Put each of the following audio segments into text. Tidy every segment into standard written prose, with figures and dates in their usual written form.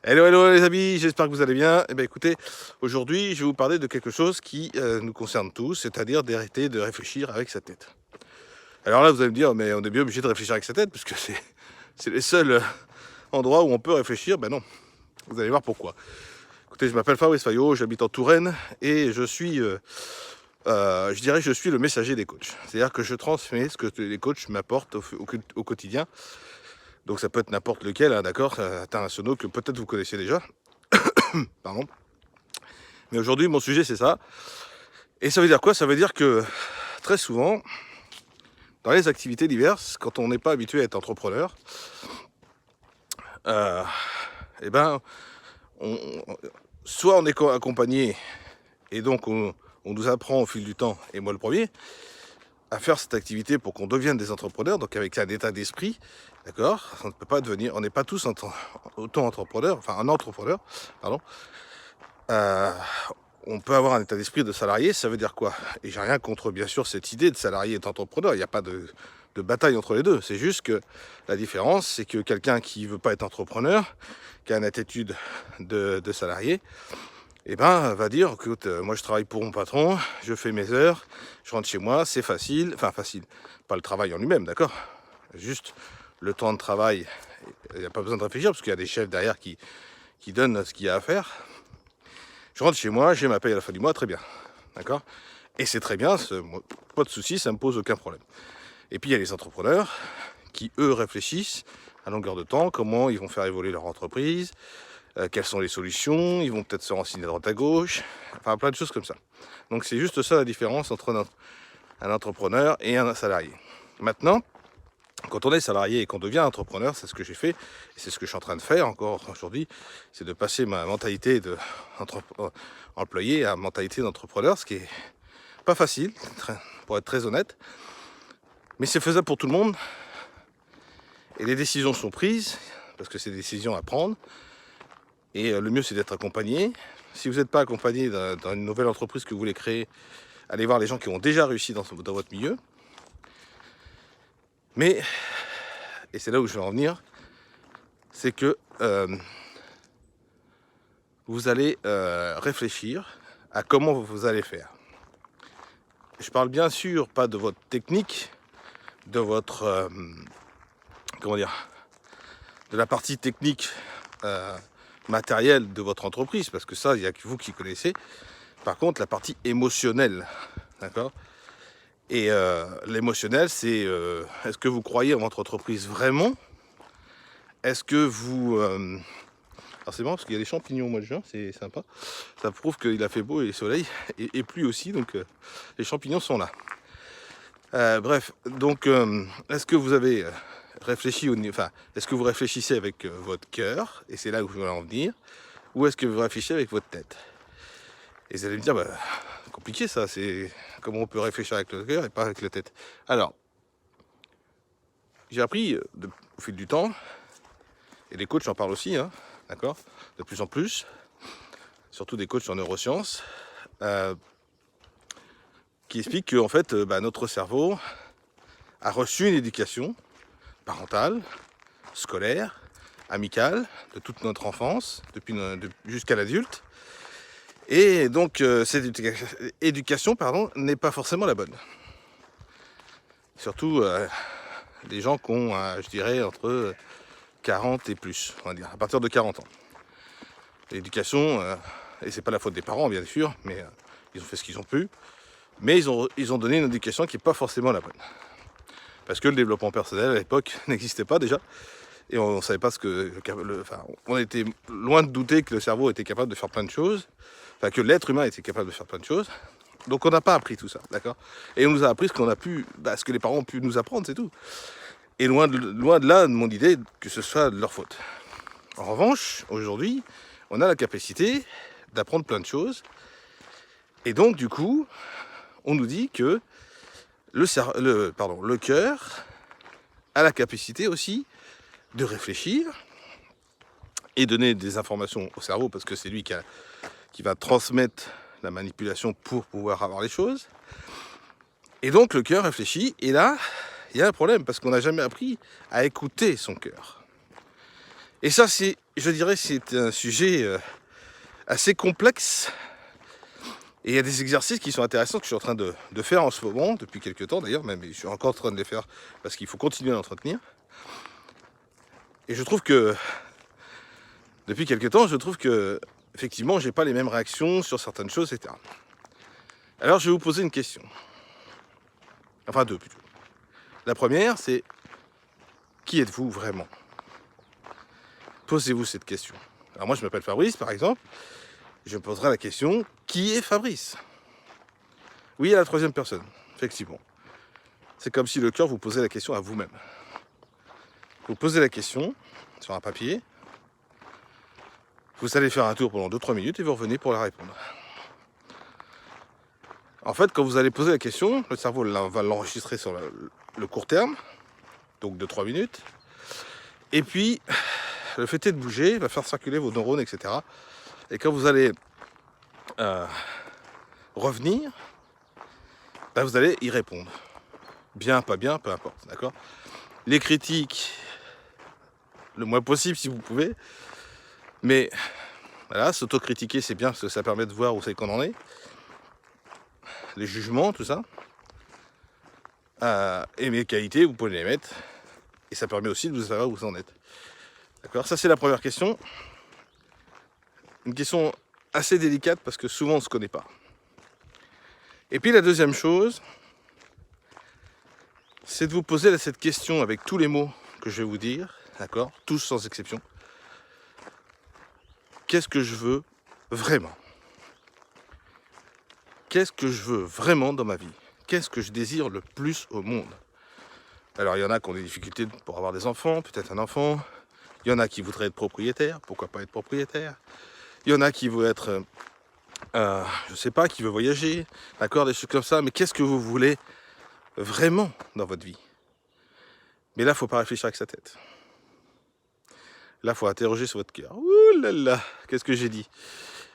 Hello, hello les amis, j'espère que vous allez bien. Eh bien écoutez, aujourd'hui je vais vous parler de quelque chose qui nous concerne tous, c'est-à-dire d'arrêter de réfléchir avec sa tête. Alors là vous allez me dire, mais on est bien obligé de réfléchir avec sa tête, parce que c'est les seuls endroits où on peut réfléchir. Ben non, vous allez voir pourquoi. Écoutez, je m'appelle Fabrice Fayot, j'habite en Touraine, et je suis, je dirais que je suis le messager des coachs. C'est-à-dire que je transmets ce que les coachs m'apportent au quotidien. Donc ça peut être n'importe lequel, hein, d'accord, internationaux que peut-être vous connaissez déjà. Pardon. Mais aujourd'hui, mon sujet, c'est ça. Et ça veut dire quoi? Ça veut dire que très souvent, dans les activités diverses, quand on n'est pas habitué à être entrepreneur, euh, eh ben, soit on est accompagné, et donc on nous apprend au fil du temps, et moi le premier, à faire cette activité pour qu'on devienne des entrepreneurs, donc avec un état d'esprit, d'accord? On ne peut pas devenir, on n'est pas tous autant entrepreneurs, enfin un entrepreneur, pardon. Euh, on peut avoir un état d'esprit de salarié, ça veut dire quoi? Et j'ai rien contre, bien sûr, cette idée de salarié et d'entrepreneur, il n'y a pas de bataille entre les deux. C'est juste que la différence, c'est que quelqu'un qui veut pas être entrepreneur, qui a une attitude de salarié, eh ben, va dire, écoute, moi je travaille pour mon patron, je fais mes heures, je rentre chez moi, c'est facile, enfin facile, pas le travail en lui-même, d'accord? Juste le temps de travail, il n'y a pas besoin de réfléchir, parce qu'il y a des chefs derrière qui donnent ce qu'il y a à faire. Je rentre chez moi, j'ai ma paye à la fin du mois, très bien. D'accord? Et c'est très bien, pas de souci, ça me pose aucun problème. Et puis il y a les entrepreneurs qui, eux, réfléchissent à longueur de temps, comment ils vont faire évoluer leur entreprise, quelles sont les solutions, ils vont peut-être se renseigner à droite à gauche, enfin plein de choses comme ça. Donc c'est juste ça la différence entre un entrepreneur et un salarié. Maintenant, quand on est salarié et qu'on devient entrepreneur, c'est ce que j'ai fait, et c'est ce que je suis en train de faire encore aujourd'hui, c'est de passer ma mentalité d'employé à mentalité d'entrepreneur, ce qui est pas facile, pour être très honnête, mais c'est faisable pour tout le monde, et les décisions sont prises, parce que c'est des décisions à prendre, et le mieux c'est d'être accompagné. Si vous n'êtes pas accompagné dans une nouvelle entreprise que vous voulez créer, allez voir les gens qui ont déjà réussi dans votre milieu. Mais, et c'est là où je veux en venir, c'est que vous allez réfléchir à comment vous allez faire. Je parle bien sûr pas de votre technique, de votre comment dire, de la partie technique matérielle de votre entreprise, parce que ça, il n'y a que vous qui connaissez. Par contre, la partie émotionnelle, d'accord? Et l'émotionnel, c'est est-ce que vous croyez en votre entreprise vraiment? Est-ce que vous alors c'est marrant parce qu'il y a des champignons au mois de juin, c'est sympa. Ça prouve qu'il a fait beau et soleil, et pluie aussi, donc les champignons sont là. Bref, donc est-ce que vous avez réfléchi est-ce que vous réfléchissez avec votre cœur, et c'est là où je veux en venir, ou est-ce que vous réfléchissez avec votre tête? Et vous allez me dire, bah, compliqué ça, c'est comment on peut réfléchir avec le cœur et pas avec la tête. Alors, j'ai appris au fil du temps, et les coachs en parlent aussi, hein, d'accord, de plus en plus, surtout des coachs en neurosciences, qui expliquent que en fait, notre cerveau a reçu une éducation parentale, scolaire, amicale, de toute notre enfance, jusqu'à l'adulte. Et donc, cette éducation n'est pas forcément la bonne. Surtout les gens qui ont, je dirais, entre 40 et plus, on va dire, à partir de 40 ans. L'éducation, et c'est pas la faute des parents, bien sûr, mais ils ont fait ce qu'ils ont pu, mais ils ont donné une éducation qui n'est pas forcément la bonne. Parce que le développement personnel, à l'époque, n'existait pas déjà, et on ne savait pas on était loin de douter que le cerveau était capable de faire plein de choses, enfin que l'être humain était capable de faire plein de choses. Donc on n'a pas appris tout ça, d'accord? Et on nous a appris ce qu'on a pu, ce que les parents ont pu nous apprendre, c'est tout. Et loin de là, de mon idée que ce soit de leur faute. En revanche, aujourd'hui, on a la capacité d'apprendre plein de choses. Et donc, du coup, on nous dit que le cœur a la capacité aussi de réfléchir et donner des informations au cerveau, parce que c'est lui qui va transmettre la manipulation pour pouvoir avoir les choses. Et donc, le cœur réfléchit, et là, il y a un problème, parce qu'on n'a jamais appris à écouter son cœur. Et ça, je dirais, c'est un sujet assez complexe. Et il y a des exercices qui sont intéressants que je suis en train de faire en ce moment, depuis quelques temps d'ailleurs, même je suis encore en train de les faire parce qu'il faut continuer à l'entretenir. Et je trouve que, depuis quelques temps, effectivement, j'ai pas les mêmes réactions sur certaines choses, etc. Alors je vais vous poser une question. Enfin deux plutôt. La première, c'est qui êtes-vous vraiment? Posez-vous cette question. Alors moi je m'appelle Fabrice par exemple, je me poserai la question, qui est Fabrice? Oui, à la troisième personne, effectivement. C'est comme si le cœur vous posait la question à vous-même. Vous posez la question sur un papier, vous allez faire un tour pendant 2-3 minutes et vous revenez pour la répondre. En fait, quand vous allez poser la question, le cerveau va l'enregistrer sur le court terme, donc 2-3 minutes. Et puis, le fait est de bouger, va faire circuler vos neurones, etc. Et quand vous allez revenir, vous allez y répondre. Bien, pas bien, peu importe, d'accord? Les critiques, le moins possible si vous pouvez. Mais voilà, s'autocritiquer, c'est bien parce que ça permet de voir où c'est qu'on en est. Les jugements, tout ça. Et mes qualités, vous pouvez les mettre. Et ça permet aussi de vous savoir où vous en êtes. D'accord? Ça, c'est la première question. Une question assez délicate parce que souvent on ne se connaît pas. Et puis la deuxième chose, c'est de vous poser cette question avec tous les mots que je vais vous dire, d'accord? Tous sans exception. Qu'est-ce que je veux vraiment? Qu'est-ce que je veux vraiment dans ma vie? Qu'est-ce que je désire le plus au monde? Alors il y en a qui ont des difficultés pour avoir des enfants, peut-être un enfant. Il y en a qui voudraient être propriétaires, pourquoi pas être propriétaire? Il y en a qui veulent être, je sais pas, qui veulent voyager, d'accord, des choses comme ça. Mais qu'est-ce que vous voulez vraiment dans votre vie? Mais là, il ne faut pas réfléchir avec sa tête. Là, il faut interroger sur votre cœur. Ouh là là, qu'est-ce que j'ai dit?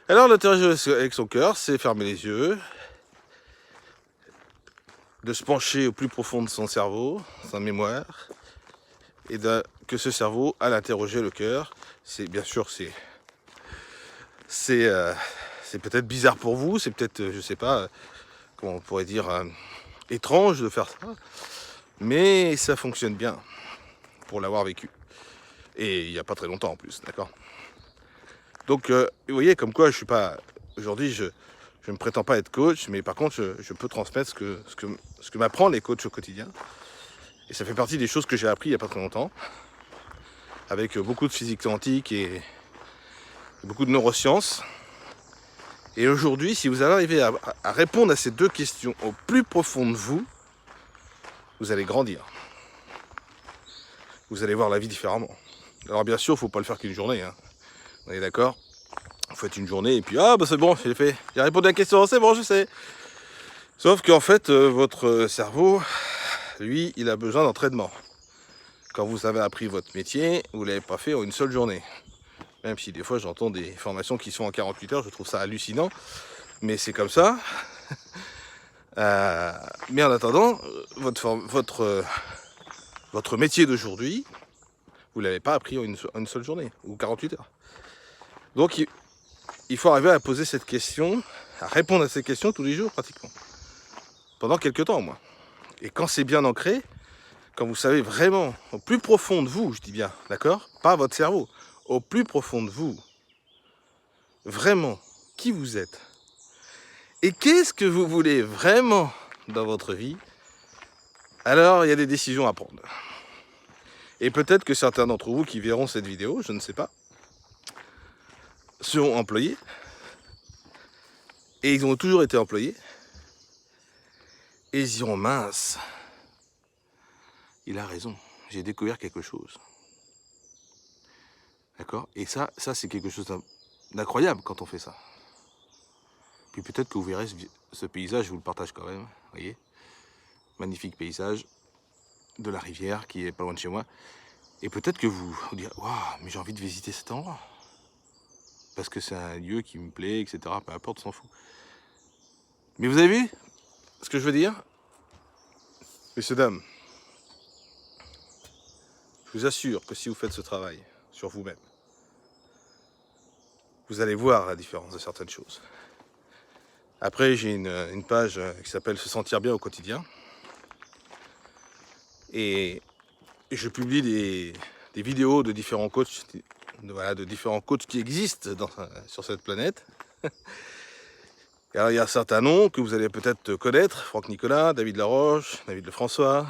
Alors, l'interroger avec son cœur, c'est fermer les yeux, de se pencher au plus profond de son cerveau, sa mémoire, et que ce cerveau, à l'interroger le cœur, c'est bien sûr, c'est peut-être bizarre pour vous, c'est peut-être, je sais pas, comment on pourrait dire, étrange de faire ça, mais ça fonctionne bien pour l'avoir vécu. Et il n'y a pas très longtemps en plus, d'accord? Donc, vous voyez, comme quoi, je suis pas... Aujourd'hui, je ne me prétends pas être coach, mais par contre, je peux transmettre ce que m'apprennent les coachs au quotidien. Et ça fait partie des choses que j'ai appris il n'y a pas très longtemps, avec beaucoup de physique quantique et beaucoup de neurosciences. Et aujourd'hui, si vous arrivez à répondre à ces deux questions au plus profond de vous, vous allez grandir. Vous allez voir la vie différemment. Alors bien sûr, il ne faut pas le faire qu'une journée, hein. On est d'accord? Vous faites une journée et puis c'est bon, j'ai fait. J'ai répondu à la question, c'est bon, je sais. Sauf qu'en fait, votre cerveau, lui, il a besoin d'entraînement. Quand vous avez appris votre métier, vous ne l'avez pas fait en une seule journée. Même si des fois j'entends des formations qui sont en 48 heures, je trouve ça hallucinant. Mais c'est comme ça. Mais en attendant, votre métier d'aujourd'hui, vous ne l'avez pas appris en une seule journée, ou 48 heures. Donc il faut arriver à poser cette question, à répondre à ces questions tous les jours pratiquement. Pendant quelques temps au moins. Et quand c'est bien ancré, quand vous savez vraiment, au plus profond de vous, je dis bien, d'accord? Pas votre cerveau, au plus profond de vous, vraiment, qui vous êtes. Et qu'est-ce que vous voulez vraiment dans votre vie? Alors, il y a des décisions à prendre. Et peut-être que certains d'entre vous qui verront cette vidéo, je ne sais pas, seront employés. Et ils ont toujours été employés. Et ils diront, mince, il a raison, j'ai découvert quelque chose. D'accord? Et ça c'est quelque chose d'incroyable quand on fait ça. Puis peut-être que vous verrez ce paysage, je vous le partage quand même, voyez? Magnifique paysage de la rivière qui est pas loin de chez moi. Et peut-être que vous direz, waouh, mais j'ai envie de visiter cet endroit. Parce que c'est un lieu qui me plaît, etc. Peu importe, on s'en fout. Mais vous avez vu ce que je veux dire? Messieurs, dames, je vous assure que si vous faites ce travail sur vous-même. Vous allez voir la différence de certaines choses. Après, j'ai une page qui s'appelle Se sentir bien au quotidien. Et je publie des vidéos de différents coachs, de différents coachs qui existent sur cette planète. Alors, il y a certains noms que vous allez peut-être connaître, Franck Nicolas, David Laroche, David Lefrançois,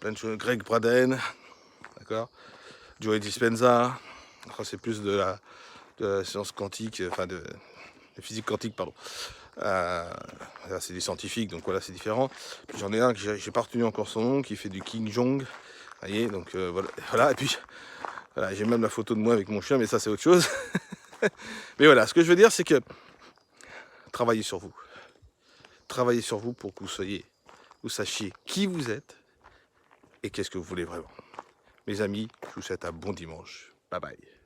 plein de choses, Greg Braden, d'accord, Joey Dispenza, c'est plus de la science quantique, enfin de physique quantique, pardon. Là, c'est des scientifiques, donc voilà, c'est différent. Puis j'en ai un que j'ai pas retenu encore son nom, qui fait du King Jong. Vous voyez, donc voilà. Et puis voilà, j'ai même la photo de moi avec mon chien, mais ça c'est autre chose. Mais voilà, ce que je veux dire, c'est que travaillez sur vous. Travaillez sur vous pour que vous sachiez qui vous êtes et qu'est-ce que vous voulez vraiment. Mes amis, je vous souhaite un bon dimanche. Bye bye.